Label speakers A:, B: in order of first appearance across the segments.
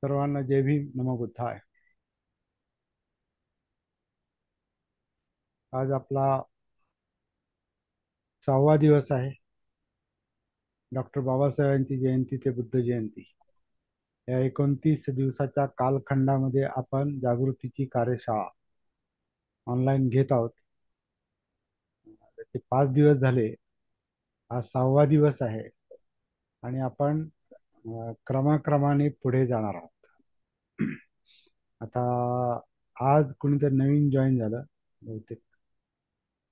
A: सर्वांना जय भीम नमो बुद्धाय. आज आपला 6वा दिवस आहे. डॉक्टर बाबासाहेबांची जयंती ते बुद्ध जयंती या 29 दिवसाच्या कालखंडामध्ये आपण जागृतीची कार्यशाळा ऑनलाईन घेत आहोत. ते 5 दिवस झाले. आज 6वा दिवस आहे आणि आपण क्रमाक्रमाने पुढे जाणार आहोत. आता आज कुणीतरी नवीन जॉईन झालं बहुतेक.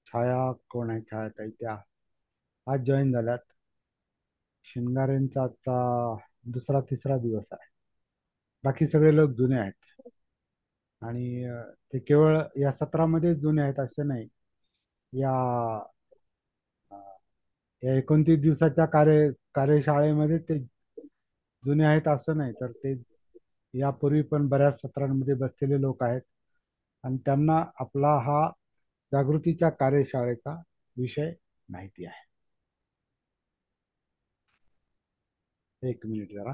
A: छाया कोण आहे? छाया ताई त्या आज जॉईन झाल्यात. शिंगारेंचा आता दुसरा तिसरा दिवस आहे. बाकी सगळे लोक जुने आहेत आणि ते केवळ या सत्रामध्येच जुने आहेत असं नाही. या अ, या 29 दिवसाच्या कार्यशाळेमध्ये ते जुने आहेत असं नाही, तर ते यापूर्वी पण बऱ्याच सत्रांमध्ये बसलेले लोक आहेत आणि त्यांना आपला हा जागृतीच्या कार्यशाळेचा विषय माहिती आहे. एक मिनिट जरा.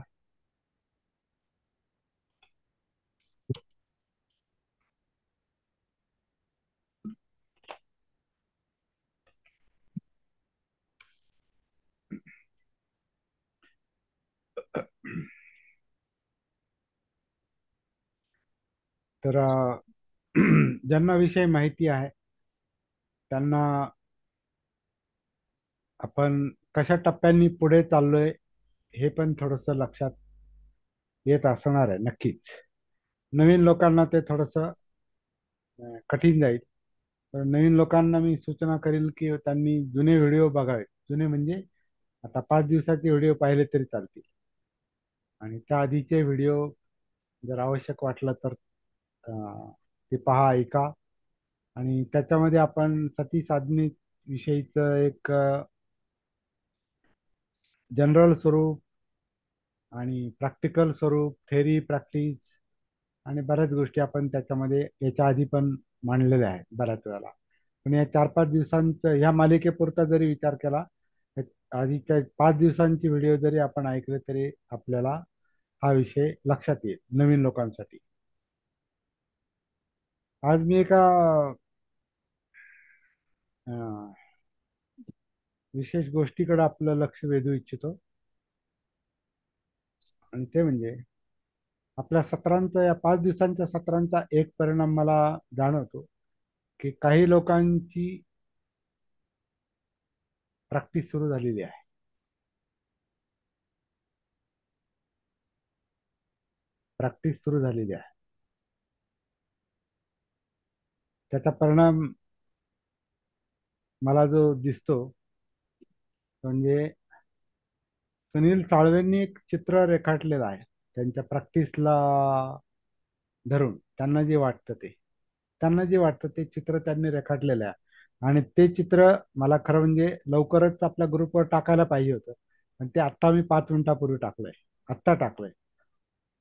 A: तर ज्यांना विषय माहिती आहे त्यांना आपण कशा टप्प्यांनी पुढे चाललोय हे पण थोडंसं लक्षात येत असणार आहे नक्कीच. नवीन लोकांना ते थोडंसं कठीण जाईल. तर नवीन लोकांना मी सूचना करेल की त्यांनी जुने व्हिडिओ बघावे. जुने म्हणजे आता 5 दिवसाचे व्हिडिओ पाहिले तरी चालतील आणि त्या आधीचे व्हिडिओ जर आवश्यक वाटलं तर ते पहा, ऐका. आणि त्याच्यामध्ये आपण सती साधने विषयीचं एक जनरल स्वरूप आणि प्रॅक्टिकल स्वरूप, थेरी, प्रॅक्टिस आणि बऱ्याच गोष्टी आपण त्याच्यामध्ये याच्या आधी पण मांडलेल्या आहेत बऱ्याच वेळेला. पण या 4-5 दिवसांचं ह्या मालिकेपुरता जरी विचार केला, आधीच्या 5 दिवसांची व्हिडिओ जरी आपण ऐकले तरी आपल्याला हा विषय लक्षात येईल नवीन लोकांसाठी. आज मी एका अं, विशेष गोष्टीकडे आपलं लक्ष वेधू इच्छितो आणि ते म्हणजे आपल्या सत्रांचा, या 5 दिवसांच्या सत्रांचा एक परिणाम मला जाणवतो की काही लोकांची प्रॅक्टिस सुरू झालेली आहे. प्रॅक्टिस सुरू झालेली आहे. त्याचा परिणाम मला जो दिसतो म्हणजे सुनील साळवेंनी एक चित्र रेखाटलेलं आहे. त्यांच्या प्रॅक्टिसला धरून त्यांना जे वाटतं ते चित्र त्यांनी रेखाटलेलं आहे आणि ते चित्र मला खरं म्हणजे लवकरच आपल्या ग्रुपवर टाकायला पाहिजे होतं. आणि ते आत्ता मी 5 मिनिटापूर्वी टाकलंय. आत्ता टाकलंय.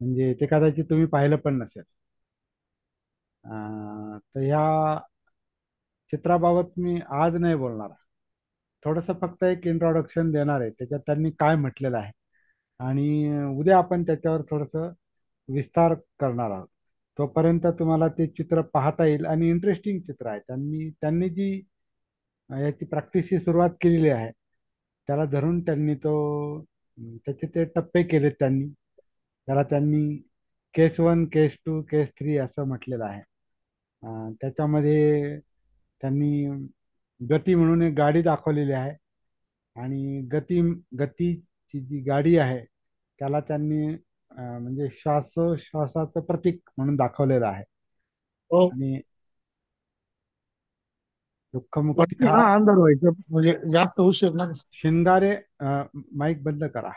A: म्हणजे ते कदाचित तुम्ही पाहिलं पण नसेल. तर ह्या चित्राबाबत मी आज नाही बोलणार. थोडंसं फक्त एक इंट्रोडक्शन देणार आहे, त्याच्यात त्यांनी काय म्हटलेलं आहे आणि उद्या आपण त्याच्यावर थोडंसं विस्तार करणार आहोत. तोपर्यंत तुम्हाला ते चित्र पाहता येईल आणि इंटरेस्टिंग चित्र आहे. त्यांनी त्यांनी जी याची प्रॅक्टिसची सुरुवात केलेली आहे त्याला धरून त्यांनी त्याचे ते टप्पे केलेत. त्याला त्यांनी केस 1, केस 2, केस 3 असं म्हटलेलं आहे. त्याच्यामध्ये त्यांनी गती म्हणून एक गाडी दाखवलेली आहे आणि गतीची जी गाडी आहे त्याला त्यांनी म्हणजे श्वासाचं प्रतीक म्हणून दाखवलेलं आहे.
B: हो.
A: आणि दुःखमुक्ती
B: वरती
A: हा
B: हा अंधार व्हायचं म्हणजे जास्त उशीर ना.
A: शिंगारे. माईक बंद करा.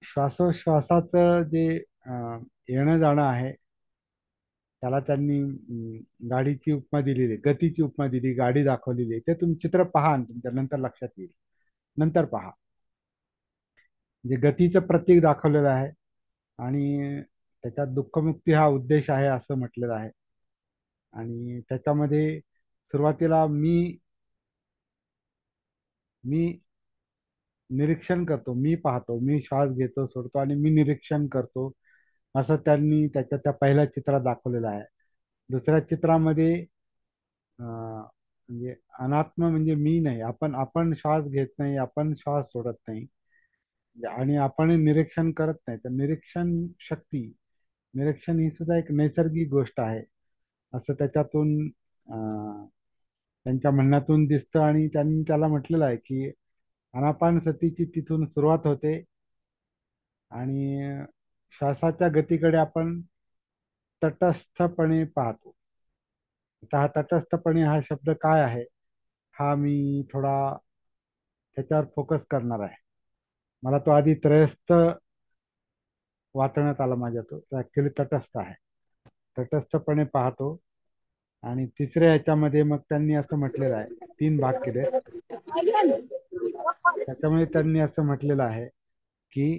A: श्वासोश्वासाचं जे येणं जाणं आहे त्याला त्यांनी गाडीची उपमा दिलेली आहे, गतीची उपमा दिली, गाडी दाखवलेली आहे. ते तुम्ही चित्र पहा आणि तुमच्या नंतर लक्षात येईल. नंतर पहा. म्हणजे गतीचं प्रतीक दाखवलेलं आहे आणि त्याच्यात दुःखमुक्ती हा उद्देश आहे असं म्हटलेलं आहे. आणि त्याच्यामध्ये सुरुवातीला मी मी निरीक्षण करतो, मी पाहतो, मी श्वास घेतो सोडतो आणि मी निरीक्षण करतो, असं त्यांनी त्याच्या त्या पहिल्या चित्रात दाखवलेलं आहे. दुसऱ्या चित्रामध्ये म्हणजे अनात्म म्हणजे मी नाही, आपण आपण श्वास घेत नाही, आपण श्वास सोडत नाही आणि आपण निरीक्षण करत नाही. तर निरीक्षण शक्ती, निरीक्षण ही सुद्धा एक नैसर्गिक गोष्ट आहे, असं त्याच्यातून त्यांच्या म्हणण्यातून दिसतं. आणि त्यांनी त्याला म्हटलेलं आहे की आनापान सतीची तिथून सुरुवात होते आणि श्वासाच्या गतीकडे आपण तटस्थपणे पाहतो. आता हा तटस्थपणे हा शब्द काय आहे, हा मी थोडा त्याच्यावर फोकस करणार आहे. मला तो आधी त्रयस्थ वाचण्यात आला माझ्या, तो ऍक्च्युली तटस्थ आहे. तटस्थपणे पाहतो. आणि तिसऱ्या ह्याच्यामध्ये मग त्यांनी असं म्हटलेलं आहे, तीन भाग केलेत. त्याच्यामध्ये त्यांनी असं म्हटलेलं आहे की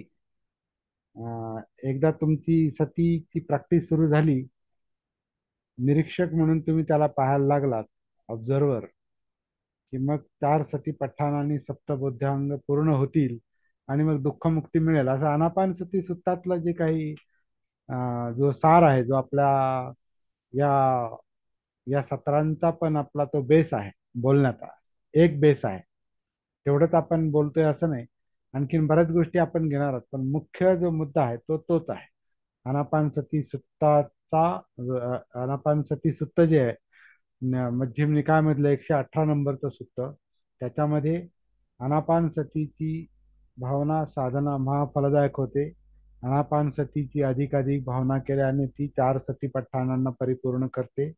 A: एकदा तुमची सतीची प्रॅक्टिस सुरू झाली, निरीक्षक म्हणून तुम्ही त्याला पाहायला लागलात, ऑब्झर्वर, की मग चार सती पठ्ठाण आणि सप्तबोध्यांग पूर्ण होतील आणि मग दुःखमुक्ती मिळेल. असं आनापान सती सुत्तातलं जे काही जो सार आहे, जो आपल्या या या सत्रांचा पण आपला तो बेस आहे बोलण्याचा, एक बेस आहे. तेवढंच आपण बोलतोय असं नाही, आणखीन बऱ्याच गोष्टी आपण घेणार आहोत, पण मुख्य जो मुद्दा आहे तो तोच आहे. आनापान सती सुत्ताचा आनापान सती सुत्त जे आहे, मध्यम निकायमधलं 118 नंबरचं सुत्त, त्याच्यामध्ये आनापान सतीची भावना साधना महाफलदायक होते. आनापान सतीची अधिकाधिक भावना केल्याने ती चार सती पठ्ठाणांना परिपूर्ण करते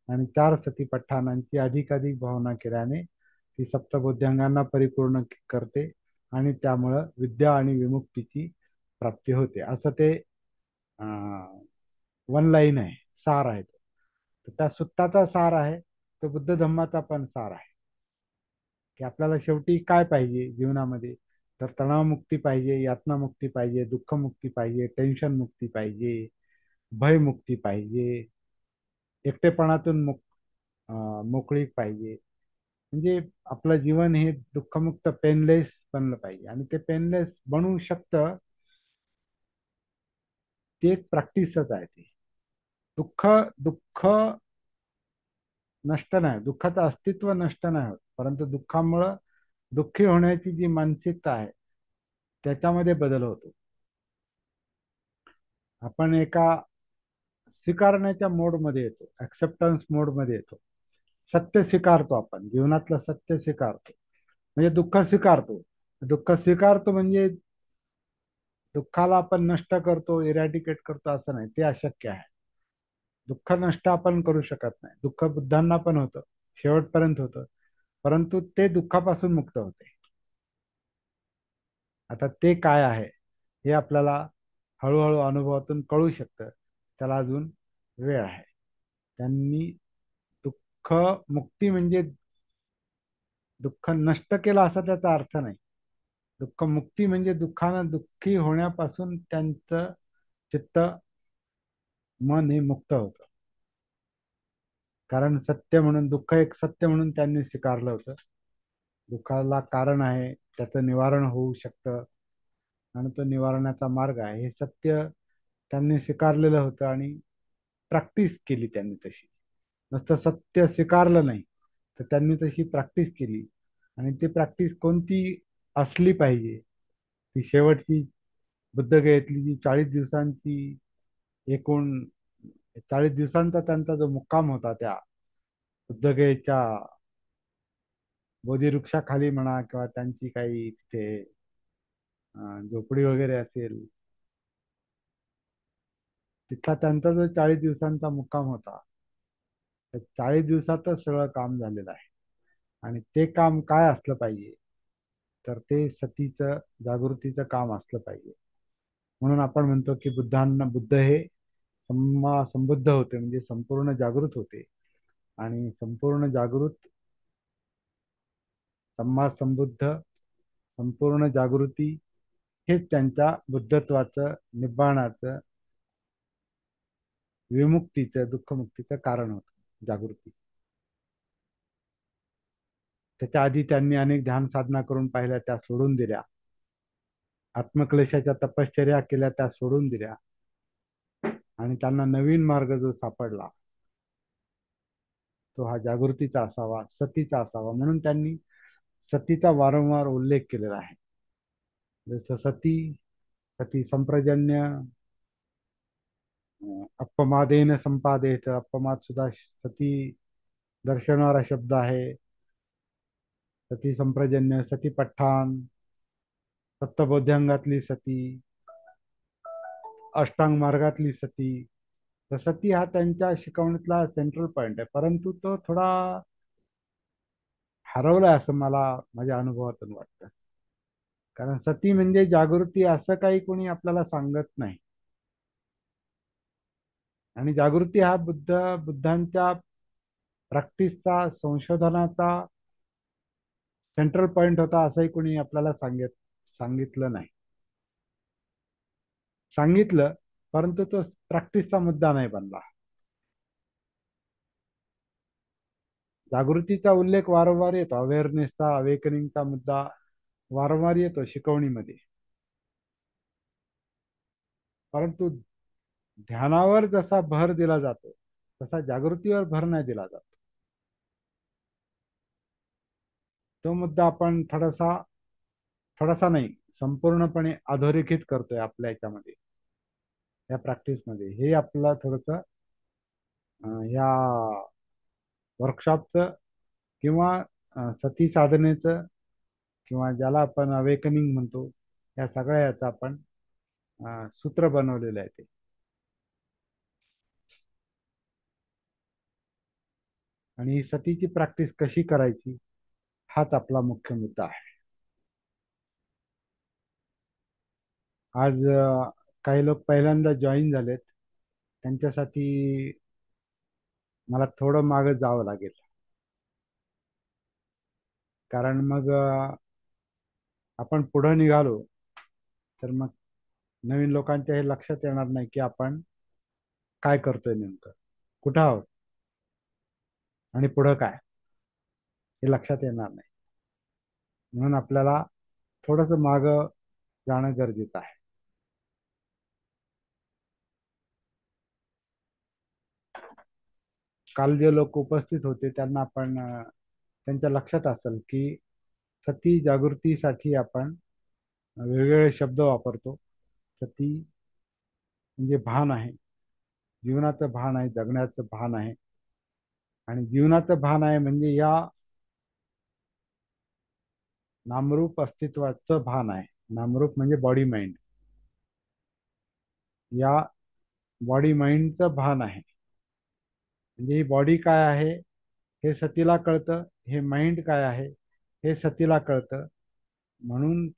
A: आणि चार सती पठ्ठाणांची अधिकाधिक भावना केल्याने ती सप्तबोध्यांगांना परिपूर्ण करते आणि त्यामुळं विद्या आणि विमुक्तीची प्राप्ती होते. असं ते वन लाईन आहे, सार आहे तो. तर त्या सुत्ताचा सार आहे, तो बुद्ध धम्माचा पण सार आहे, की आपल्याला शेवटी काय पाहिजे जीवनामध्ये. तर तणावमुक्ती पाहिजे, यातनामुक्ती पाहिजे, दुःखमुक्ती पाहिजे, टेन्शन मुक्ती पाहिजे, भयमुक्ती पाहिजे, एकटेपणातून मोकळीक पाहिजे. म्हणजे आपलं जीवन हे दुःखमुक्त पेनलेस बनलं पाहिजे. आणि ते पेनलेस बनवू शकतं, ते एक प्रॅक्टिसच आहे. ते दुःख दुःख नष्ट नाही, दुःखाचं अस्तित्व नष्ट नाही होत, परंतु दुःखामुळं दुःखी होण्याची जी मानसिकता आहे त्याच्यामध्ये बदल होतो. आपण एका स्वीकारण्याच्या मोडमध्ये येतो, ऍक्सेप्टन्स मोडमध्ये येतो. सत्य स्वीकारतो, आपण जीवनातलं सत्य स्वीकारतो, म्हणजे दुःख स्वीकारतो. दुःख स्वीकारतो म्हणजे दुःखाला आपण नष्ट करतो, इरॅडिकेट करतो असं नाही, ते अशक्य आहे. दुःख नष्ट आपण करू शकत नाही. दुःख बुद्धांना पण होतं, शेवटपर्यंत होतं, परंतु ते दुःखापासून मुक्त होते. आता ते काय आहे हे आपल्याला हळूहळू अनुभवातून कळू शकतं, त्याला अजून वेळ आहे. त्यांनी दुःख मुक्ती म्हणजे दुःख नष्ट केलं असा त्याचा अर्थ नाही. दुःख मुक्ती म्हणजे दुःखानं दुःखी होण्यापासून त्यांचं चित्त, मन हे मुक्त होतं. कारण सत्य म्हणून, दुःख एक सत्य म्हणून त्यांनी स्वीकारलं होतं. दुःखाला कारण आहे, त्याचं निवारण होऊ शकतं आणि तो निवारणाचा मार्ग आहे, हे सत्य त्यांनी स्वीकारलेलं होतं आणि प्रॅक्टिस केली त्यांनी तशी. नुसतं सत्य स्वीकारलं नाही, तर त्यांनी तशी प्रॅक्टिस केली. आणि ती प्रॅक्टिस कोणती असली पाहिजे, ती शेवटची बुद्धगयेतली जी 40 दिवसांची एकूण 40 दिवसांचा त्यांचा जो मुक्काम होता त्या बुद्धगयेच्या बोधिवृक्षाखाली म्हणा, किंवा त्यांची काही तिथे झोपडी वगैरे असेल, तिथला त्यांचा जो 40 दिवसांचा मुक्काम होता, त्या 40 दिवसातच सगळं काम झालेलं आहे. आणि ते काम काय असलं पाहिजे, तर ते सतीचं, जागृतीचं काम असलं पाहिजे. म्हणून आपण म्हणतो की बुद्ध हे संबुद्ध होते, म्हणजे संपूर्ण जागृत होते. आणि संपूर्ण जागृत, सम्मा संबुद्ध, संपूर्ण जागृती हेच त्यांच्या बुद्धत्वाचं, निब्बाणाचं, विमुक्तीचं, दुःखमुक्तीचं कारण होतं, जागृती. त्याच्या आधी त्यांनी अनेक ध्यान साधना करून पाहिल्या, त्या सोडून दिल्या. आत्मक्लेशाच्या तपश्चर्या केल्या त्या सोडून दिल्या आणि त्यांना नवीन मार्ग जो सापडला तो हा जागृतीचा असावा, सतीचा असावा. म्हणून त्यांनी सतीचा वारंवार उल्लेख केलेला आहे. जसं सती, सती संप्रजन्य, अपमादेन संपादेत, अपमाद सुद्धा सती दर्शवणारा शब्द आहे. सती संप्रजन्य, सती पठ्ठान, सप्तबोध्यांगातली सती, अष्टांग मार्गातली सती. तर सती हा त्यांच्या शिकवणीतला सेंट्रल पॉइंट आहे, परंतु तो थोडा हरवलाय असं मला माझ्या अनुभवातून वाटतं. कारण सती म्हणजे जागृती असं काही कोणी आपल्याला सांगत नाही. आणि जागृती हा बुद्धांच्या प्रॅक्टिसचा, संशोधनाचा सेंट्रल पॉइंट होता असंही कोणी आपल्याला सांगितलं नाही. सांगितलं, परंतु तो प्रॅक्टिसचा मुद्दा नाही बनला. जागृतीचा उल्लेख वारंवार येतो, अवेअरनेसचा, अवेकनिंगचा मुद्दा वारंवार येतो शिकवणीमध्ये. परंतु ध्यानावर जसा भर दिला जातो तसा जागृतीवर भर नाही दिला जातो. तो मुद्दा आपण थोडासा, थोडासा नाही, संपूर्णपणे अधोरेखित करतोय आपल्या याच्यामध्ये, या प्रॅक्टिसमध्ये. हे आपलं थोडंसं या वर्कशॉपचं किंवा सती साधनेचं किंवा ज्याला आपण अवेकनिंग म्हणतो, या सगळ्या याचं आपण सूत्र बनवलेलं आहे ते. आणि ही सतीची प्रॅक्टिस कशी करायची हाच आपला मुख्य मुद्दा आहे. आज काही लोक पहिल्यांदा जॉईन झालेत, त्यांच्यासाठी मला थोडं मागं जावं लागेल. कारण मग आपण पुढं निघालो तर मग नवीन लोकांच्या हे लक्षात येणार नाही की आपण काय करतोय नेमकं, कुठं आहोत आणि पुढं काय, हे लक्षात येणार नाही. म्हणून आपल्याला थोडंसं मागं जाणं गरजेचं आहे. काल जे लोक उपस्थित होते त्यांना आपण त्यांच्या लक्षात असेल की सती जागृतीसाठी आपण वेगवेगळे शब्द वापरतो. सती म्हणजे भान आहे, जीवनाचं भान आहे, जगण्याचं भान आहे. आणि जीवनाचं भान आहे म्हणजे या नामरूप अस्तित्वाचं भान आहे. नामरूप म्हणजे बॉडी माइंड, या बॉडी माइंडचं भान आहे. म्हणजे ही बॉडी काय आहे हे सतीला कळतं, हे माइंड काय आहे हे सतीला कळतं. म्हणून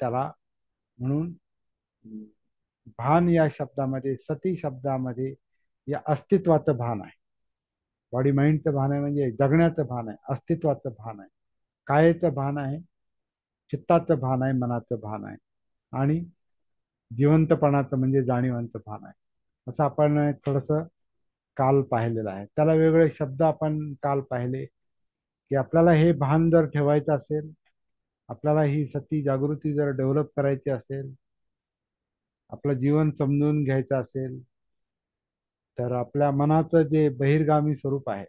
A: भान या शब्दामध्ये, सती शब्दामध्ये या अस्तित्वाचं भान आहे. बॉडी माइंडचं भान आहे म्हणजे जगण्याचं भान आहे, अस्तित्वाचं भान आहे, कायेचं भान आहे, चित्ताचं भान आहे, मनाचं भान आहे, आणि जिवंतपणाचं म्हणजे जाणीवांचं भान आहे. असं आपण थोडंसं काल पाहिलेलं आहे. त्याला वेगवेगळे शब्द आपण काल पाहिले की आपल्याला हे भान जर ठेवायचं असेल, आपल्याला ही सती जागृती जर डेव्हलप करायची असेल, आपलं जीवन समजून घ्यायचं असेल, तर आपल्या मनाचं जे बहिर्गामी स्वरूप आहे,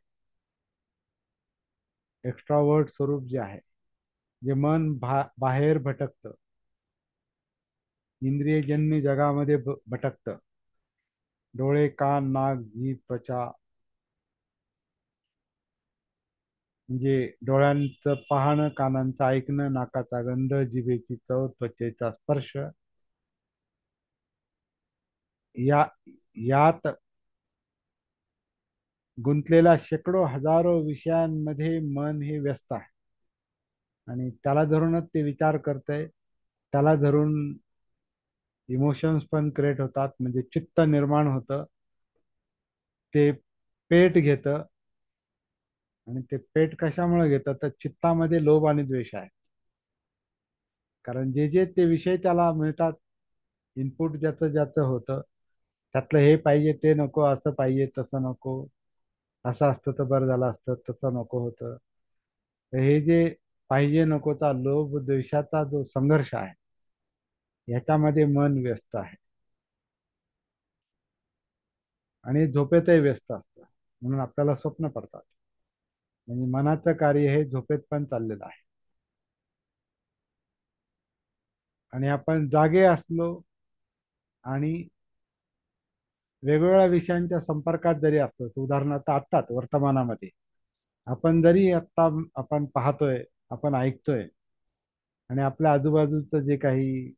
A: एक्स्ट्रावर्ट स्वरूप जे आहे, जे मन बाहेर भटकतं, इंद्रियजन्य जगामध्ये भटकतं, डोळे, कान, नाक, जीभ, त्वचा, म्हणजे डोळ्यांचं पाहणं, कानांचं ऐकणं, नाकाचा गंध, जिभेची चव, त्वचेचा स्पर्श, या यात गुंतलेल्या शेकडो हजारो विषयांमध्ये मन हे व्यस्त आहे. आणि त्याला धरूनच ते विचार करतंय, त्याला धरून इमोशन्स पण क्रिएट होतात, म्हणजे चित्त निर्माण होतं, ते पेट घेतं. आणि ते पेट कशामुळे घेतं तर चित्तामध्ये लोभ आणि द्वेष आहे. कारण जे जे ते विषय त्याला मिळतात, इनपुट ज्याचं ज्याचं होतं, त्यातलं हे पाहिजे ते नको, असं पाहिजे तसं नको, असं असतं तर बरं झालं असतं, तसं नको होतं. तर हे जे पाहिजे नकोचा लोभ द्वेषाचा जो संघर्ष आहे, ह्याच्यामध्ये मन व्यस्त आहे आणि झोपेतही व्यस्त असतं, म्हणून आपल्याला स्वप्न पडतात. म्हणजे मनाचं कार्य हे झोपेत पण चाललेलं आहे. आणि आपण जागे असलो आणि वेगवेगळ्या विषयांच्या संपर्कात जरी असलो, उदाहरणार्थ आत्ताच वर्तमानामध्ये आपण जरी आत्ता आपण पाहतोय, आपण ऐकतोय, आणि आपल्या आजूबाजूचं जे काही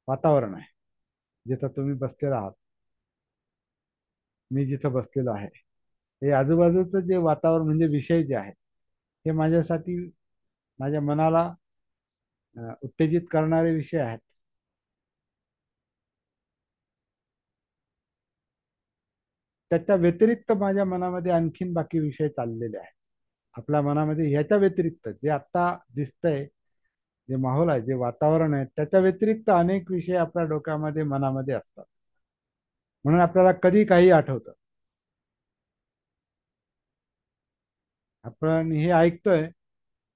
A: वातावरण आहे, जिथं तुम्ही बसलेला आहात, मी जिथं बसलेलो आहे, हे आजूबाजूचं जे वातावरण म्हणजे विषय जे आहे, हे माझ्यासाठी माझ्या मनाला उत्तेजित करणारे विषय आहेत. त्याच्या व्यतिरिक्त माझ्या मनामध्ये आणखीन बाकी विषय चाललेले आहेत. आपल्या मनामध्ये ह्याच्या व्यतिरिक्त जे आत्ता दिसतंय, जे माहोल आहे, जे वातावरण आहे, त्याच्या व्यतिरिक्त अनेक विषय आपल्या डोक्यामध्ये मनामध्ये असतात. म्हणून आपल्याला कधी काही आठवतं. आपण हे ऐकतोय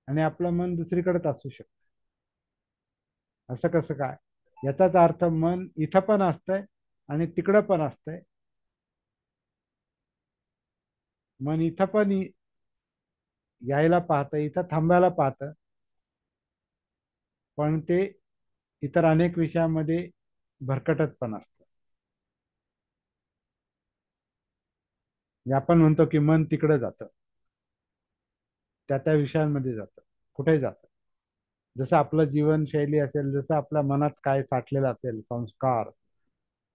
A: आणि आपलं मन दुसरीकडेच असू शकतं. असं कसं काय? याचाच अर्थ मन इथं पण असतंय आणि तिकडं पण असतंय. मन इथं पण यायला पाहतं, इथं थांबायला पाहतं, पण ते इतर अनेक विषयामध्ये भरकटत पण असतं. म्हणजे आपण म्हणतो की मन तिकडे जातं, त्या त्या विषयांमध्ये जातं, कुठेही जातं. जसं आपलं जीवनशैली असेल, जसं आपल्या मनात काय साठलेलं असेल, संस्कार,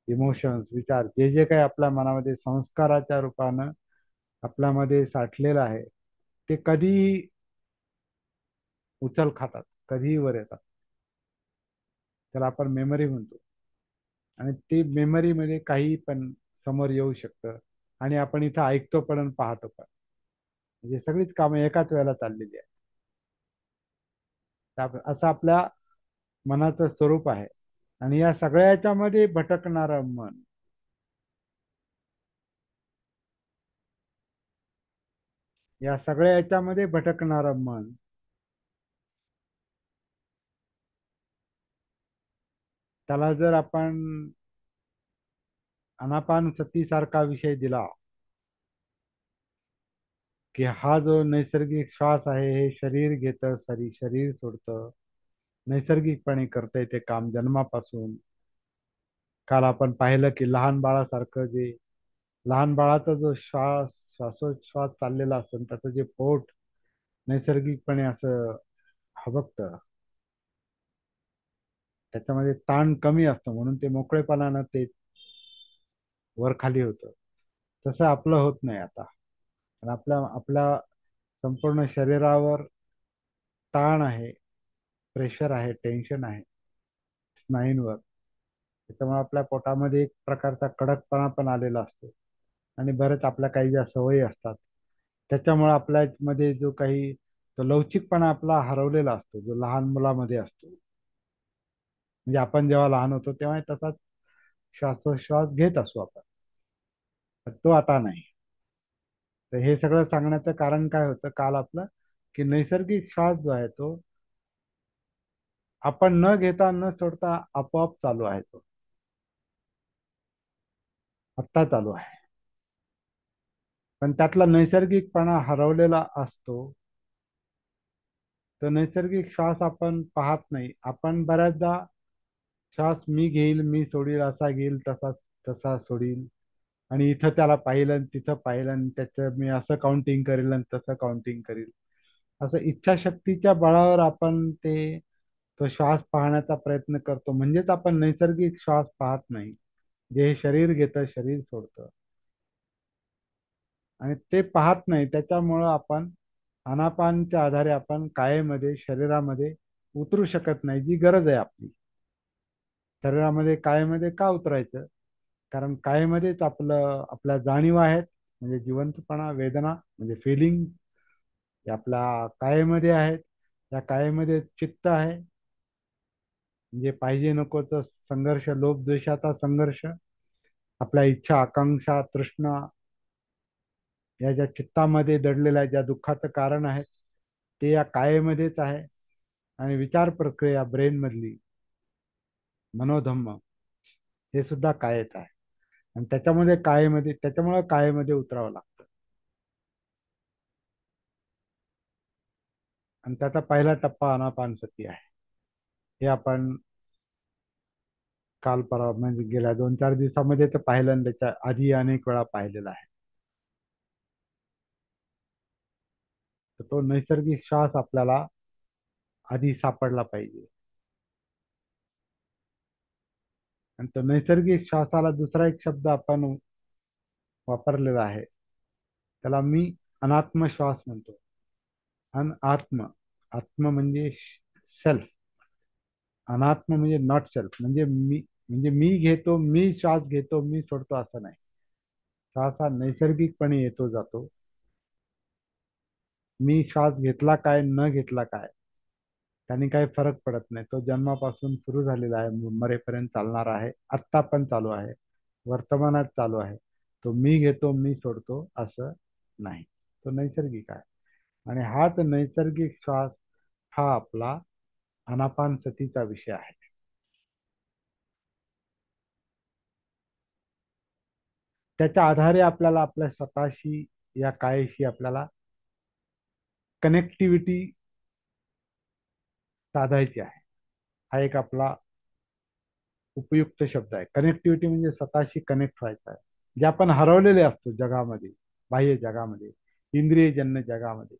A: इमोशन्स, विचार, जे जे काही आपल्या मनामध्ये संस्काराच्या रूपानं आपल्यामध्ये साठलेलं आहे, ते कधीही उचल खातात, कधीही वर येतात. त्याला आपण मेमरी म्हणतो. आणि ती मेमरीमध्ये काही पण समोर येऊ शकतं, आणि आपण इथं ऐकतो पण आणि पाहतो पण. म्हणजे सगळीच कामं एकाच वेळेला चाललेली आहेत. असं आपल्या मनाचं स्वरूप आहे. आणि या सगळ्याच्यामध्ये भटकणारं मन, या सगळ्या याच्यामध्ये भटकणारं मन, त्याला जर आपण अनापान सती सारखा विषय दिला, की हा जो नैसर्गिक श्वास आहे, हे शरीर घेतं, शरीर सोडतं, नैसर्गिकपणे करतंय ते काम जन्मापासून. काल आपण पाहिलं की लहान बाळासारखं जे लहान बाळाचा जो श्वासोच्छ्वास चाललेला असतो, त्याचं जे पोट नैसर्गिकपणे असं हबकतं, त्याच्यामध्ये ताण कमी असतो, म्हणून ते मोकळेपणानं ते वर खाली होतं. तसं आपलं होत नाही आता. आणि आपल्या आपल्या संपूर्ण शरीरावर ताण आहे, प्रेशर आहे, टेन्शन आहे स्नायूंवर. त्याच्यामुळे आपल्या पोटामध्ये एक प्रकारचा कडकपणा पण आलेला असतो. आणि बरेच आपल्या काही ज्या सवयी असतात, त्याच्यामुळे आपल्यामध्ये जो काही तो लवचिकपणा आपला हरवलेला असतो, जो लहान मुलामध्ये असतो. म्हणजे आपण जेव्हा लहान होतो तेव्हा तसाच श्वासोच्छ्वास घेत असू आपण, पण तो आता नाही. तर हे सगळं सांगण्याचं कारण काय होतं काल आपलं, की नैसर्गिक श्वास जो आहे तो आपण न घेता न सोडता आपोआप चालू आहे, तो आत्ता चालू आहे. पण त्यातला नैसर्गिकपणा हरवलेला असतो. तो नैसर्गिक श्वास आपण पाहत नाही. आपण बऱ्याचदा श्वास मी घेईल, मी सोडील, असा घेईल, तसा तसा सोडील, आणि इथं त्याला पाहिलं आणि तिथं पाहिलं, आणि त्याचं मी असं काउंटिंग करेल आणि तसं काउंटिंग करेल. असं इच्छाशक्तीच्या बळावर आपण तो श्वास पाहण्याचा प्रयत्न करतो. म्हणजेच आपण नैसर्गिक श्वास पाहत नाही, जे हे शरीर घेतं, शरीर सोडतं. आणि ते पाहत नाही, त्याच्यामुळं आपण आनापानच्या आधारे आपण कायेमध्ये शरीरामध्ये उतरू शकत नाही, जी गरज आहे आपली. शरीरामध्ये कायेमध्ये का उतरायचं? कारण कायेमध्येच आपल्या जाणीवा आहेत, म्हणजे जिवंतपणा, वेदना म्हणजे फिलिंग आपल्या कायेमध्ये आहेत. त्या कायेमध्ये चित्त आहे, म्हणजे पाहिजे नकोचा संघर्ष, लोभ द्वेषाचा संघर्ष, आपल्या इच्छा, आकांक्षा, तृष्णा, या ज्या चित्तामध्ये दडलेल्या ज्या दुःखाचं कारण आहेत, ते या कायेमध्येच आहे. आणि विचार प्रक्रिया ब्रेन मधली मनोधम्म हे सुद्धा कायच आहे. आणि त्याच्यामध्ये कायेमध्ये त्याच्यामुळे कायेमध्ये उतरावं लागतं. आणि त्याचा पहिला टप्पा आनापानसती आहे. हे आपण काल परवा म्हणजे गेल्या 2-4 दिवसामध्ये तर पाहिलं आणि त्याच्या आधी अनेक वेळा पाहिलेला आहे. तर तो नैसर्गिक श्वास आपल्याला आधी सापडला पाहिजे. आणि तो नैसर्गिक श्वासाला दुसरा एक शब्द आपण वापरलेला आहे. त्याला मी अनात्म श्वास म्हणतो. अनात्म, आत्म म्हणजे सेल्फ, अनात्म म्हणजे नॉट सेल्फ, म्हणजे मी घेतो, मी श्वास घेतो, मी सोडतो असं नाही. श्वास हा नैसर्गिकपणे येतो जातो. मी श्वास घेतला काय न घेतला काय त्यांनी काही फरक पडत नाही. तो जन्मापासून सुरू झालेला आहे, मरेपर्यंत चालणार आहे, आत्ता पण चालू आहे, वर्तमानात चालू आहे. तो मी घेतो मी सोडतो असं नाही. तो नैसर्गिक आहे. आणि हाच नैसर्गिक श्वास हा आपला आनापानसतीचा विषय आहे. त्याच्या आधारे आपल्याला आपल्या स्वतःशी, या कायेशी आपल्याला कनेक्टिव्हिटी साधायची आहे. हा एक आपला उपयुक्त शब्द आहे. कनेक्टिव्हिटी म्हणजे स्वतःशी कनेक्ट व्हायचं आहे. जे आपण हरवलेले असतो जगामध्ये, बाह्य जगामध्ये, इंद्रियजन्य जगामध्ये,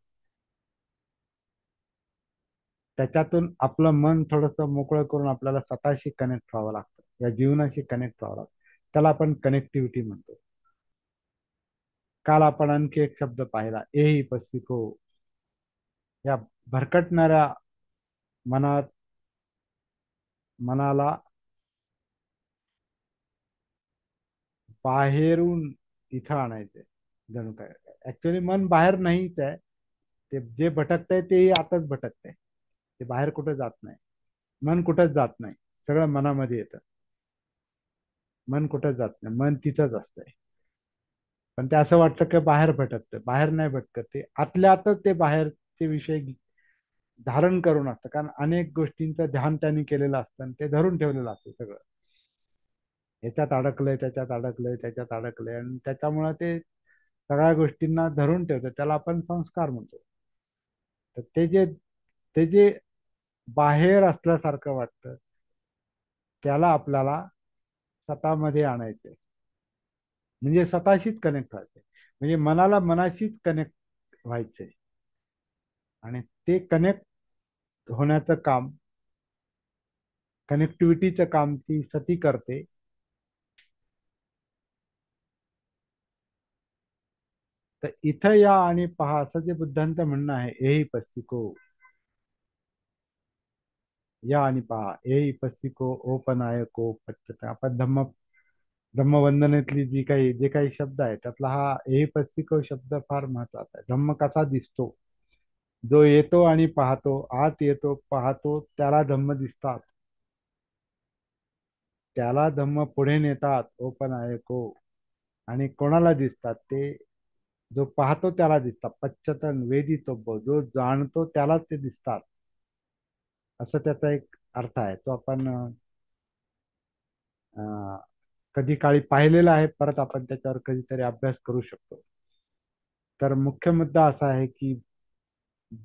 A: त्याच्यातून आपलं मन थोडंसं मोकळं करून आपल्याला स्वतःशी कनेक्ट व्हावं लागतं, या जीवनाशी कनेक्ट व्हावं लागतं. त्याला आपण कनेक्टिव्हिटी म्हणतो. काल आपण आणखी एक शब्द पाहिला, एही पस्तिको. या भरकटणाऱ्या मनात मनाला बाहेरून इथं आणायचंय. जणू काय ऍक्च्युअली मन बाहेर नाहीच आहे. ते जे भटकतंय तेही आताच भटकतंय. ते बाहेर कुठे जात नाही. मन कुठंच जात नाही. सगळं मनामध्ये येतं. मन कुठंच जात नाही. मन तिथंच असतंय. पण ते असं वाटतं की बाहेर भटकतं. बाहेर नाही भटकत. ते आतल्या आतच ते बाहेरचे विषय धारण करून असतं. कारण अनेक गोष्टींचं ध्यान त्यांनी केलेलं असतं आणि ते धरून ठेवलेलं असतं सगळं. ह्याच्यात अडकलंय, त्याच्यात अडकलंय, त्याच्यात अडकलंय, आणि त्याच्यामुळे ते सगळ्या गोष्टींना धरून ठेवतं. त्याला आपण संस्कार म्हणतो. तर ते जे बाहेर असल्यासारखं वाटतं, त्याला आपल्याला स्वतःमध्ये आणायचंय. म्हणजे स्वतःशीच कनेक्ट व्हायचंय. म्हणजे मनाला मनाशीच कनेक्ट व्हायचंय. आणि ते कनेक्ट होण्याचं काम, कनेक्टिव्हिटीचं काम ती सती करते. तर इथं या आणि पहा असं जे बुद्धांचं म्हणणं आहे, एही पस्तिको, या आणि पहा, एही पस्तिको ओपनायको पच्यता. आपण धम्मवंदनेतली जे काही शब्द आहे त्यातला हा एही पस्तिको शब्द फार महत्वाचा आहे. धम्म कसा दिसतो? जो येतो आणि पाहतो, आत येतो पाहतो, त्याला धम्म दिसतात. त्याला धम्म पुढे नेतात ओपनायको. आणि कोणाला दिसतात ते? जो पाहतो त्याला दिसतात. पश्चतन वेदितव्य, जो जाणतो त्यालाच ते दिसतात. असं त्याचा एक अर्थ आहे. तो आपण अं, कधी काळी पाहिलेला आहे. परत आपण त्याच्यावर कधीतरी अभ्यास करू शकतो. तर मुख्य मुद्दा असा आहे की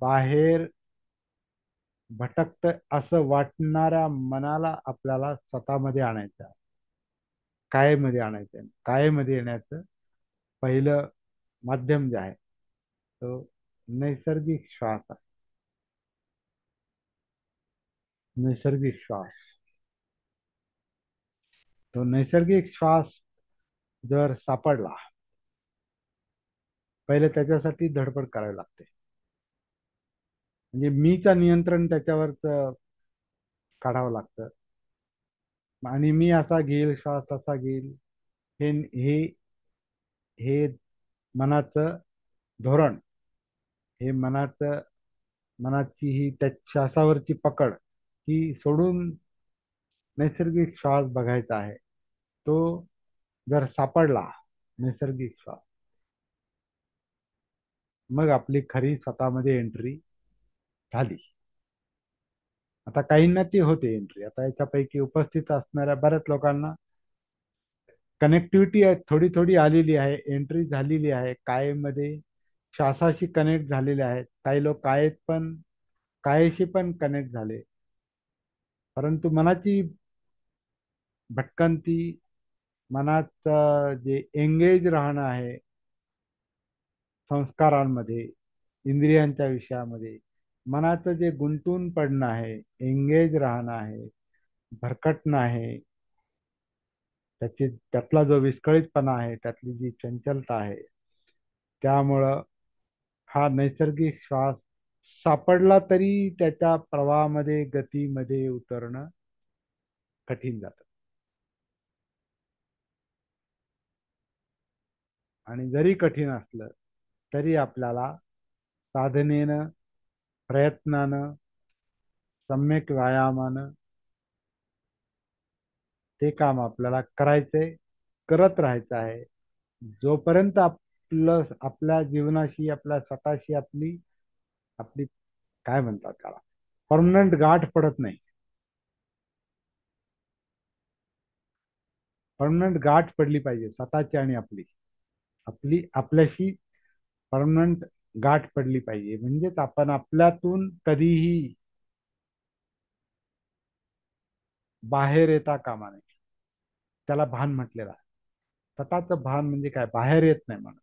A: बाहेर भटकत असं वाटणाऱ्या मनाला आपल्याला स्वतःमध्ये आणायचं आहे. कायेमध्ये आणायचं आहे. कायेमध्ये येण्याचं पहिलं माध्यम जे आहे तो नैसर्गिक श्वास आहे. नैसर्गिक श्वास. तो नैसर्गिक श्वास जर सापडला, पहिले त्याच्यासाठी धडपड करावी लागते. म्हणजे मीचं नियंत्रण त्याच्यावर काढावं लागतं. आणि मी असा घेईल श्वास तसा घेईल, हे हे हे मनाचं धोरण, हे मनाची ही त्या श्वासावरची पकड ही सोडून नैसर्गिक श्वास बघायचा आहे. तो जर सापडला, नैसर्गिक श्वास, मग आपली खरी स्वतःमध्ये एंट्री झाली. आता काहींना ती होते एंट्री. आता याच्यापैकी उपस्थित असणाऱ्या बऱ्याच लोकांना कनेक्टिव्हिटी थोडी थोडी आलेली आहे, एंट्री झालेली आहे कायेमध्ये, श्वासाशी कनेक्ट झालेले आहेत. काही लोक कायेत पण, कायेशी पण कनेक्ट झाले. परंतु मनाची भटकंती, मनाचं जे एंगेज राहणं आहे संस्कारांमध्ये, इंद्रियांच्या विषयामध्ये, मनाचं जे गुंतून पडणं आहे, एंगेज राहणं आहे, भरकटणं आहे, त्यातला जो विस्कळीतपणा आहे, त्यातली जी चंचलता आहे, त्यामुळं हा नैसर्गिक श्वास सापडला तरी त्याच्या प्रवाहामध्ये, गतीमध्ये उतरणं कठीण जातं. आणि जरी कठीण असलं तरी आपल्याला साधनेनं, प्रयत्नानं, सम्यक व्यायामानं ते काम आपल्याला करायचंय, करत राहायचं आहे. जोपर्यंत आपल्या जीवनाशी, आपल्या स्वतःशी आपली आपली काय म्हणतात त्याला, परमनंट गाठ पडत नाही. परमनंट गाठ पडली पाहिजे स्वतःची आणि आपली, आपली आपल्याशी परमनंट गाठ पडली पाहिजे. म्हणजेच आपण आपल्यातून कधीही बाहेर येता कामा नये. त्याला भान म्हटलेलं आहे. स्वतःचं भान म्हणजे काय, बाहेर येत नाही माणूस.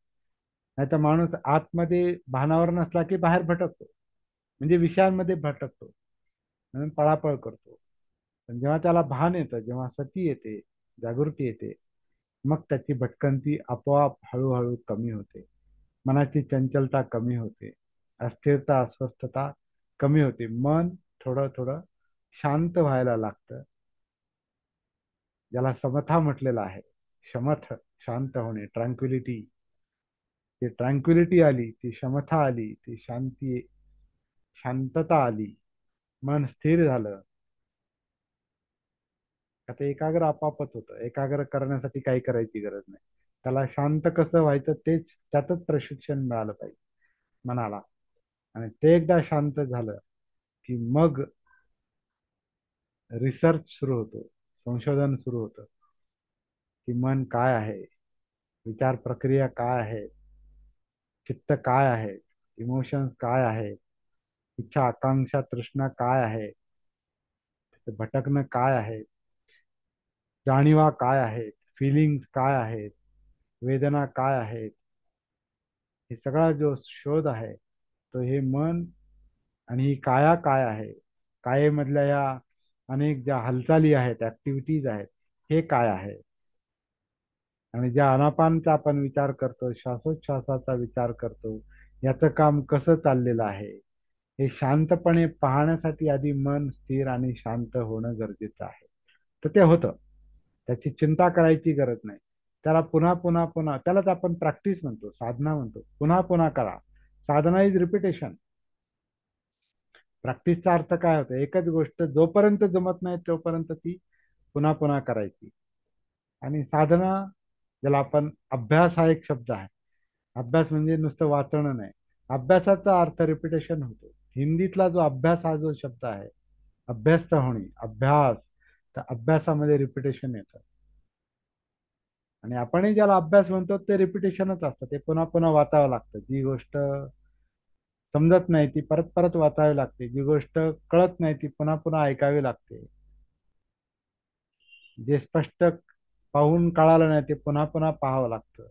A: नाही तर माणूस आतमध्ये भानावर नसला की बाहेर भटकतो, म्हणजे विषयांमध्ये भटकतो, म्हणून पळापळ करतो. पण जेव्हा त्याला भान येतं, जेव्हा सती येते, जागृती येते, मग त्याची भटकंती आपोआप हळूहळू कमी होते. मनाची चंचलता कमी होते, अस्थिरता, अस्वस्थता कमी होते. मन थोडं थोडं शांत व्हायला लागतं, ज्याला समथा म्हटलेलं आहे. शमथ, शांत होणे, ट्रँक्विलिटी. ती ट्रँक्विलिटी आली, ती क्षमता आली, ती शांती, शांतता आली, मन स्थिर झालं. आता एकाग्र आपापच होतं. एकाग्र करण्यासाठी काही करायची गरज नाही. त्याला शांत कसं व्हायचं तेच, त्यातच प्रशिक्षण मिळालं पाहिजे मनाला. आणि ते एकदा शांत झालं की मग रिसर्च सुरू होतो, संशोधन सुरू होतं, की मन काय आहे, विचार प्रक्रिया काय आहे, चित्त काय आहे, इमोशन्स काय आहे, इच्छा, आकांक्षा, तृष्णा काय आहे, भटकणं काय आहे, जाणीवा काय आहेत, फिलिंग्स काय आहेत, वेदना काय आहेत. हे सगळा जो शोध आहे तो हे मन, आणि ही काया काय आहे, कायेमधल्या या अनेक ज्या हालचाली आहेत, ऍक्टिव्हिटीज आहेत, हे काय आहे. आणि ज्या अनापानचा आपण विचार करतो, श्वासोच्छवासाचा विचार करतो, याचं काम कसं चाललेलं आहे, हे शांतपणे पाहण्यासाठी आधी मन स्थिर आणि शांत होणं गरजेचं आहे. तर ते होतं. त्याची चिंता करायची गरज नाही. त्याला पुन्हा पुन्हा पुन्हा, त्यालाच आपण प्रॅक्टिस म्हणतो, साधना म्हणतो. पुन्हा पुन्हा करा. साधना इज रिपिटेशन. प्रॅक्टिसचा अर्थ काय होतो, एकच गोष्ट जोपर्यंत जमत नाही तोपर्यंत ती पुन्हा पुन्हा करायची. आणि साधना, ज्याला आपण अभ्यास हा एक शब्द आहे. अभ्यास म्हणजे नुसतं वाचणं नाही. अभ्यासाचा अर्थ रिपिटेशन होतो. हिंदीतला जो अभ्यास हा जो शब्द आहे, अभ्यस्त होणे, अभ्यास, तर अभ्यासामध्ये रिपिटेशन येतं. आणि आपणही ज्याला अभ्यास म्हणतो ते रिपिटेशनच असतं. ते पुन्हा पुन्हा वाचावं लागतं. जी गोष्ट समजत नाही ती परत परत वाचावी लागते. जी गोष्ट कळत नाही ती पुन्हा पुन्हा ऐकावी लागते. जे स्पष्ट पाहून कळालं नाही ते पुन्हा पुन्हा पाहावं लागतं.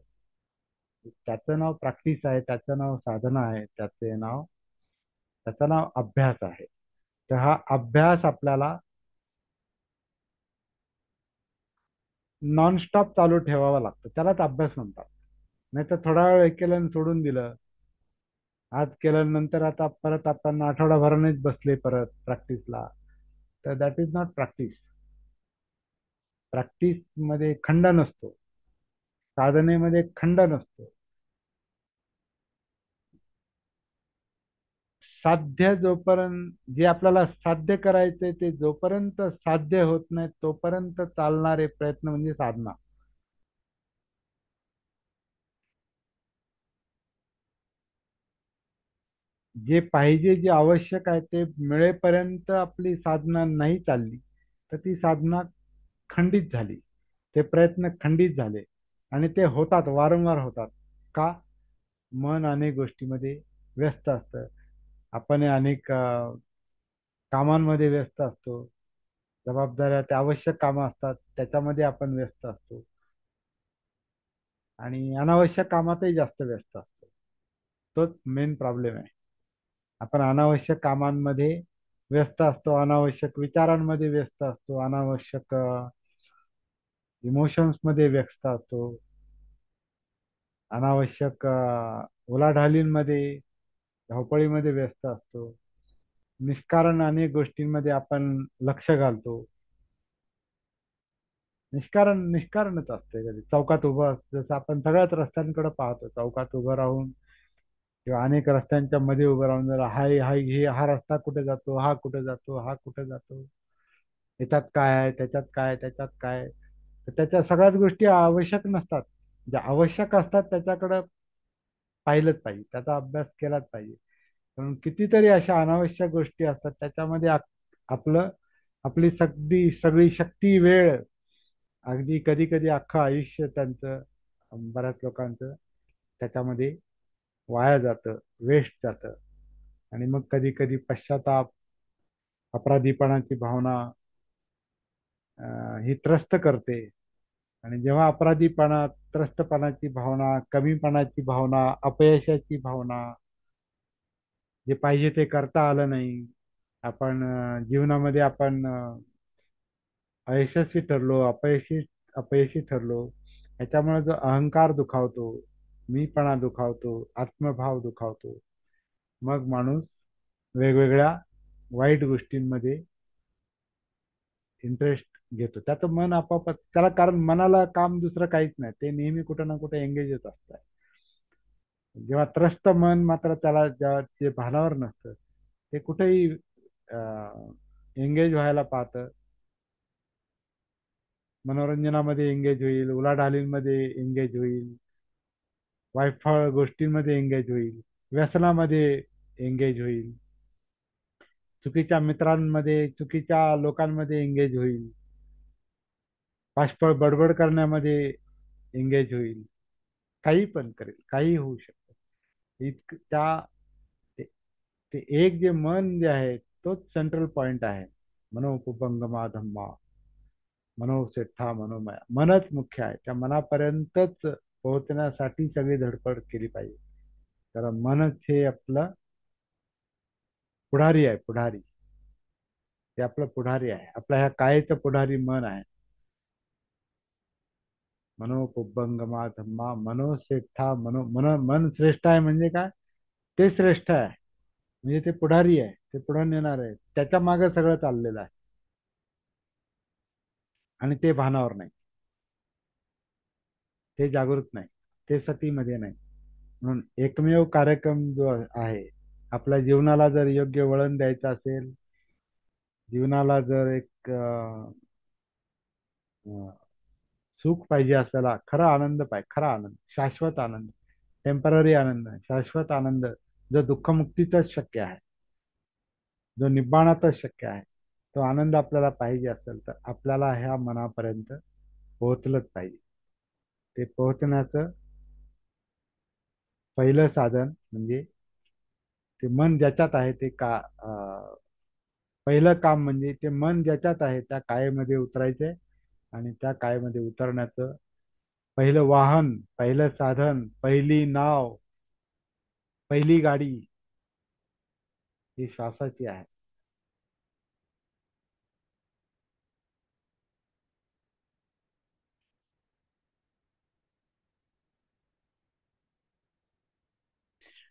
A: त्याचं नाव प्रॅक्टिस आहे, त्याचं नाव साधना आहे, त्याचं नाव अभ्यास आहे. तर हा अभ्यास आपल्याला नॉनस्टॉप चालू ठेवावा लागतो. त्यालाच अभ्यास म्हणतात. नाही तर थोडा वेळ केलं आणि सोडून दिलं, आज केलं नंतर आता परत आपण आठवडाभरानेच बसले परत प्रॅक्टिसला, तर that is not practice. Practice मध्ये खंड नसतो, साधनेमध्ये खंड नसतो. साध्य जोपर्यंत, जे आपल्याला साध्य करायचंय ते जोपर्यंत साध्य होत नाही तोपर्यंत चालणारे प्रयत्न म्हणजे साधना. जे पाहिजे जे आवश्यक आहे ते मिळेपर्यंत आपली साधना नाही चालली तर ती साधना खंडित झाली, ते प्रयत्न खंडित झाले. आणि ते होतात, वारंवार होतात. का? मन अनेक गोष्टीमध्ये व्यस्त असतं. आपण अनेक कामांमध्ये व्यस्त असतो. जबाबदाऱ्या, त्या आवश्यक कामं असतात त्याच्यामध्ये आपण व्यस्त असतो. आणि अनावश्यक कामातही जास्त व्यस्त असतो. तोच मेन प्रॉब्लेम आहे. आपण अनावश्यक कामांमध्ये व्यस्त असतो, अनावश्यक विचारांमध्ये व्यस्त असतो, अनावश्यक इमोशन्स मध्ये व्यस्त असतो, अनावश्यक उलाढालींमध्ये, धावपळीमध्ये व्यस्त असतो. निष्कारण अनेक गोष्टींमध्ये आपण लक्ष घालतो. निष्कारणच असते. कधी चौकात उभं असतं, जसं आपण सगळ्याच रस्त्यांकडे पाहतो, चौकात उभं राहून किंवा अनेक रस्त्यांच्या मध्ये उभं राहून जर हाय हाय हा रस्ता कुठे जातो, हा कुठे जातो, हा कुठे जातो, याच्यात काय आहे, त्याच्यात काय, त्याच्यात काय. तर त्याच्या सगळ्याच गोष्टी आवश्यक नसतात. ज्या आवश्यक असतात त्याच्याकडं पाहिलंच पाहिजे, त्याचा अभ्यास केलाच पाहिजे. पण कितीतरी अशा अनावश्यक गोष्टी असतात त्याच्यामध्ये आपलं आपली सगळी सगळी शक्ती, वेळ, अगदी कधी कधी अख्खं आयुष्य त्यांचं, बऱ्याच लोकांचं त्याच्यामध्ये वाया जातं, वेस्ट जातं. आणि मग कधी कधी पश्चाताप, अपराधीपणाची भावना ही त्रस्त करते. आणि जेव्हा अपराधीपणा, त्रस्तपणाची भावना, कमीपणाची भावना, अपयशाची भावना, जे पाहिजे ते करता आलं नाही, आपण जीवनामध्ये आपण अयशस्वी ठरलो, अपयशी ठरलो, याच्यामुळे जो अहंकार दुखावतो, मीपणा दुखावतो, आत्मभाव दुखावतो, मग माणूस वेगवेगळ्या वाईट गोष्टींमध्ये इंटरेस्ट घेतो. त्याचं मन आपोआप त्याला, कारण मनाला काम दुसरं काहीच नाही, ते नेहमी कुठं ना कुठे एंगेजच असतं. जेव्हा त्रस्त मन मात्र त्याला, जेव्हा ते भानावर नसतं, ते कुठेही एंगेज व्हायला पाहतं. मनोरंजनामध्ये एंगेज होईल, उलाढालींमध्ये एंगेज होईल, वायफळ गोष्टींमध्ये एंगेज होईल, व्यसनामध्ये एंगेज होईल, चुकीच्या मित्रांमध्ये, चुकीच्या लोकांमध्ये एंगेज होईल, पाशपळ बडबड करण्यामध्ये एंगेज होईल. काही पण करेल, काही होऊ शकतं. त्या ते, ते एक जे मन जे आहे तोच सेंट्रल पॉइंट आहे. मनोपुबंगमा धम्मा, मनोसेठा मनोमया, मनच मुख्य आहे. त्या मनापर्यंतच पोहोचण्यासाठी सगळी धडपड केली पाहिजे. कारण मनच हे आपलं पुढारी आहे, पुढारी. ते आपलं पुढारी आहे, आपल्या ह्या कायेचं पुढारी मन आहे. मनोपुबंगमा धम्मा, मनोसेठा मन श्रेष्ठ आहे म्हणजे काय? ते श्रेष्ठ आहे म्हणजे ते पुढारी आहे, ते पुढे नेणार आहे, त्याच्या मागे सगळं चाललेलं आहे. आणि ते भानावर नाही, ते जागृत नाही, ते सतीमध्ये नाही. म्हणून एकमेव कार्यक्रम जो आहे, आपल्या जीवनाला जर योग्य वळण द्यायचं असेल, जीवनाला जर एक अं, सुख पाहिजे असायला, खरा आनंद पाहिजे, खरा आनंद, शाश्वत आनंद, टेम्पररी आनंद, शाश्वत आनंद, जो दुःखमुक्तीतच शक्य आहे, जो निब्बाणातच शक्य आहे, तो आनंद आपल्याला पाहिजे असेल तर आपल्याला ह्या मनापर्यंत पोहोचलंच पाहिजे. ते पोहोचण्याचं पहिलं साधन म्हणजे ते मन ज्याच्यात आहे ते पहिलं काम म्हणजे ते मन ज्याच्यात आहे त्या कायेमध्ये उतरायचंय. आणि त्या कायेमध्ये उतरण्याचं पहिलं वाहन, पहिलं साधन, पहिली नाव, पहिली गाडी ही श्वासाची आहे.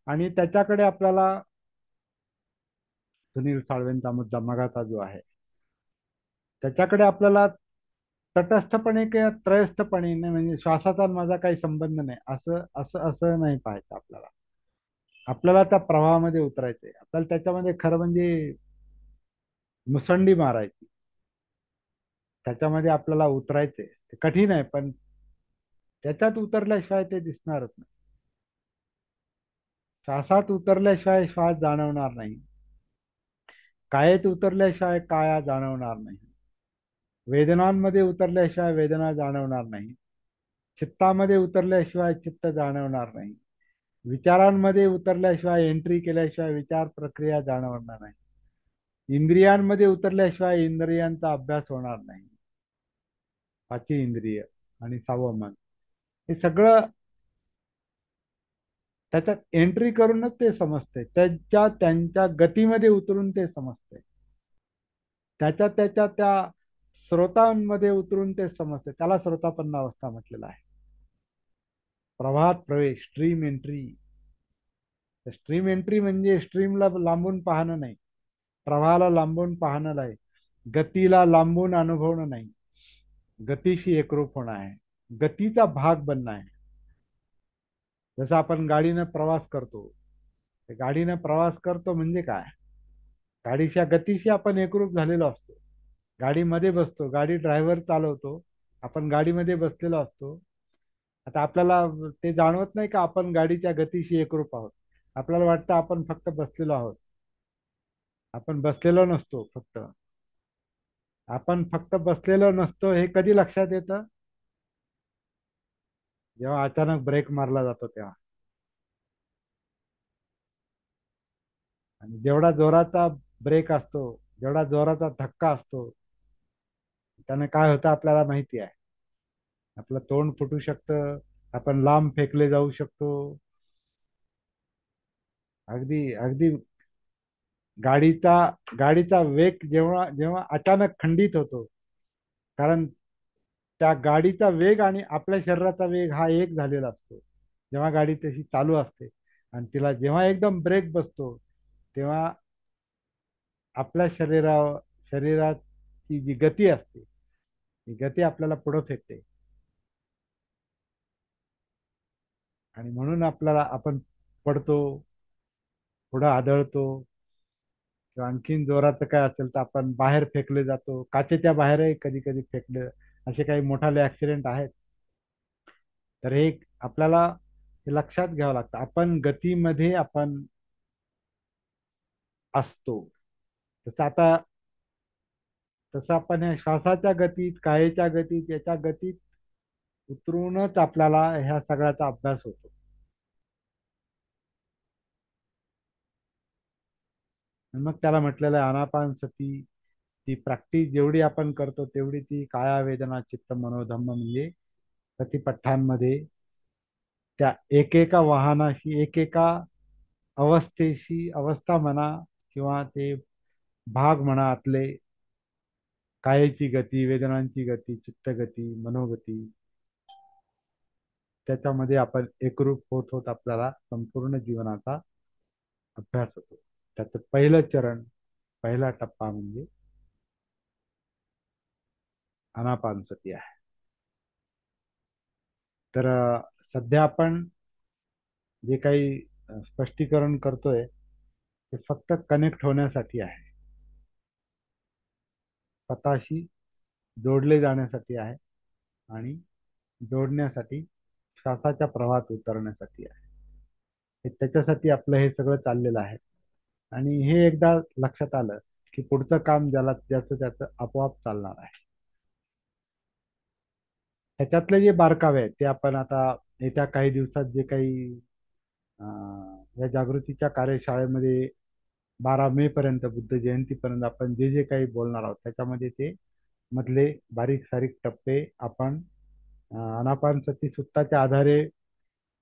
A: आणि त्याच्याकडे आपल्याला, सुनील साळवेंचा मुद्दा मगाचा जो आहे, त्याच्याकडे आपल्याला तटस्थपणे किंवा त्रयस्थपणे नाही, म्हणजे श्वासाचा आणि माझा काही संबंध नाही, असं असं असं नाही पाहायचं आपल्याला. आपल्याला त्या प्रवाहामध्ये उतरायचंय, आपल्याला त्याच्यामध्ये खरं म्हणजे मुसंडी मारायची, त्याच्यामध्ये आपल्याला उतरायचंय. ते कठीण आहे पण त्याच्यात उतरल्याशिवाय ते दिसणारच नाही. श्वासात उतरल्याशिवाय श्वास जाणवणार नाही. कायेत उतरल्याशिवाय काया जाणवणार नाही. वेदनांमध्ये उतरल्याशिवाय वेदना जाणवणार नाही. चित्तामध्ये उतरल्याशिवाय चित्त जाणवणार नाही. विचारांमध्ये उतरल्याशिवाय एंट्री केल्याशिवाय विचार प्रक्रिया जाणवणार नाही. इंद्रियांमध्ये उतरल्याशिवाय इंद्रियांचा अभ्यास होणार नाही. पाचवी इंद्रिय आणि सहावं मन, हे सगळं त्याच्यात एंट्री करूनच ते समजते. त्यांच्या गतीमध्ये उतरून ते समजते. त्याच्या त्या स्रोतांमध्ये उतरून ते समजते. त्याला स्रोतापन्न अवस्था म्हटलेला आहे. प्रवाहात प्रवेश, स्ट्रीम एंट्री. स्ट्रीम एंट्री म्हणजे स्ट्रीमला लांबून पाहणं नाही, प्रवाहाला लांबून पाहणं नाही, गतीला लांबून अनुभवणं नाही, गतीशी एकरूप होणं आहे, गतीचा भाग बनणं आहे. जसं आपण गाडीनं प्रवास करतो, गाडीनं प्रवास करतो म्हणजे काय, गाडीच्या गतीशी आपण एकरूप झालेलो असतो. गाडीमध्ये बसतो, गाडी ड्रायव्हर चालवतो, आपण गाडीमध्ये बसलेलो असतो. आता आपल्याला ते जाणवत नाही का आपण गाडीच्या गतीशी एकरूप आहोत. आपल्याला वाटतं आपण फक्त बसलेलो आहोत. आपण बसलेलो नसतो. फक्त बसलेलो नसतो हे कधी लक्षात येतं? जेव्हा अचानक ब्रेक मारला जातो तेव्हा. आणि जेवढा जोराचा ब्रेक असतो, जेवढा जोराचा धक्का असतो, त्याने काय होतं आपल्याला माहिती आहे. आपलं तोंड फुटू शकतं, आपण लांब फेकले जाऊ शकतो. अगदी अगदी गाडीचा गाडीचा वेग जेव्हा जेव्हा अचानक खंडित होतो, कारण त्या गाडीचा वेग आणि आपल्या शरीराचा वेग हा एक झालेला असतो. जेव्हा गाडी तशी चालू असते आणि तिला जेव्हा एकदम ब्रेक बसतो, तेव्हा आपल्या शरीराची जी गती असते, ही गती आपल्याला पुढे फेकते. आणि म्हणून आपण पडतो, पुढे आदळतो, किंवा आणखीन जोराचं काय असेल तर आपण बाहेर फेकले जातो, काचेच्या बाहेरही कधी कधी फेकले. असे काही मोठाले ऍक्सिडेंट आहेत. तर हे आपल्याला हे लक्षात घ्यावं लागतं. आपण गतीमध्ये आपण असतो. तसं आता तसं आपण या श्वासाच्या गतीत, कायेच्या गतीत, याच्या गतीत उतरूनच आपल्याला ह्या सगळ्याचा अभ्यास होतो. आणि मग त्याला म्हटलेलं आहे आनापानसती. ती प्रॅक्टिस जेवढी आपण करतो तेवढी ती काया वेदना चित्त मनोधम्म म्हणजे प्रतिपठांमध्ये त्या एकेका वाहनाशी, एकेका अवस्थेशी, अवस्था म्हणा किंवा ते भाग म्हणा आतले, कायेची गती, वेदनांची गती, चित्तगती, मनोगती, त्याच्यामध्ये आपण एकरूप होत होत आपल्याला संपूर्ण जीवनाचा अभ्यास होतो. त्याचं पहिलं चरण, पहिला टप्पा म्हणजे आनापानसती आहे. तर सध्या आपण जे काही स्पष्टीकरण करतोय ते फक्त कनेक्ट होण्यासाठी आहे, स्वतःशी जोडले जाण्यासाठी आहे आणि जोडण्यासाठी, श्वासाच्या प्रवाहात उतरण्यासाठी आहे. त्याच्यासाठी आपलं हे सगळं चाललेलं आहे. आणि हे एकदा लक्षात आलं की पुढचं काम ज्याचं त्याचं आपोआप चालणार आहे. त्याच्यातले जे बारकावे आहेत ते आपण आता येत्या काही दिवसात जे काही या जागृतीच्या कार्यशाळेमध्ये 12 मे पर्यंत, बुद्ध जयंतीपर्यंत आपण जे जे काही बोलणार आहोत त्याच्यामध्ये ते मधले बारीक सारीक टप्पे आपण अनापानसती सुत्ताच्या आधारे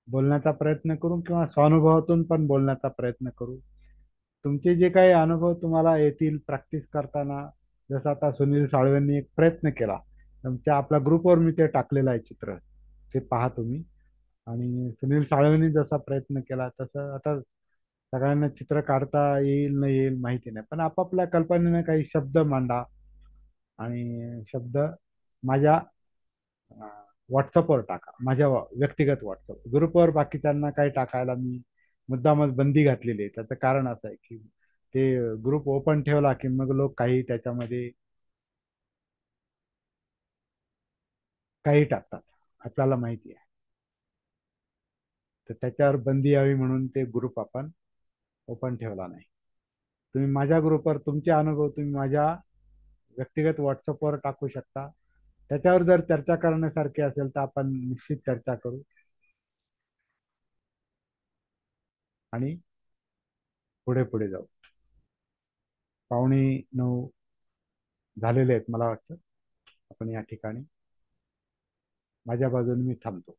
A: बोलण्याचा प्रयत्न करू किंवा स्वानुभवातून पण बोलण्याचा प्रयत्न करू. तुमचे जे काही अनुभव तुम्हाला येतील प्रॅक्टिस करताना, जसं आता सुनील साळवेंनी एक प्रयत्न केला, तुमच्या आपल्या ग्रुपवर मी ते टाकलेलं आहे चित्र, ते पहा तुम्ही. आणि सुनील साळवेंनी जसा प्रयत्न केला तसं आता सगळ्यांना चित्र काढता येईल न येईल माहिती नाही, पण आपापल्या कल्पनेने काही शब्द मांडा. आणि शब्द माझ्या व्हॉट्सअपवर टाका, माझ्या व्यक्तिगत व्हॉट्सअप ग्रुपवर बाकीच्यांना काही टाकायला मी मुद्दामच बंदी घातलेली आहे. त्याचं कारण असं आहे की ते ग्रुप ओपन ठेवला की मग लोक काही त्याच्यामध्ये काही टाकतात, आपल्याला माहिती आहे. तर त्याच्यावर बंदी यावी म्हणून ते ग्रुप आपण ओपन ठेवला नाही. तुम्ही माझ्या ग्रुपवर तुमचे अनुभव तुम्ही माझ्या व्यक्तिगत व्हॉट्सअपवर टाकू शकता. त्याच्यावर जर चर्चा करण्यासारखी असेल तर आपण निश्चित चर्चा करू आणि पुढे पुढे जाऊ. 8:45 झालेले आहेत मला वाटतं. आपण या ठिकाणी माझ्या बाजूने मी थांबतो.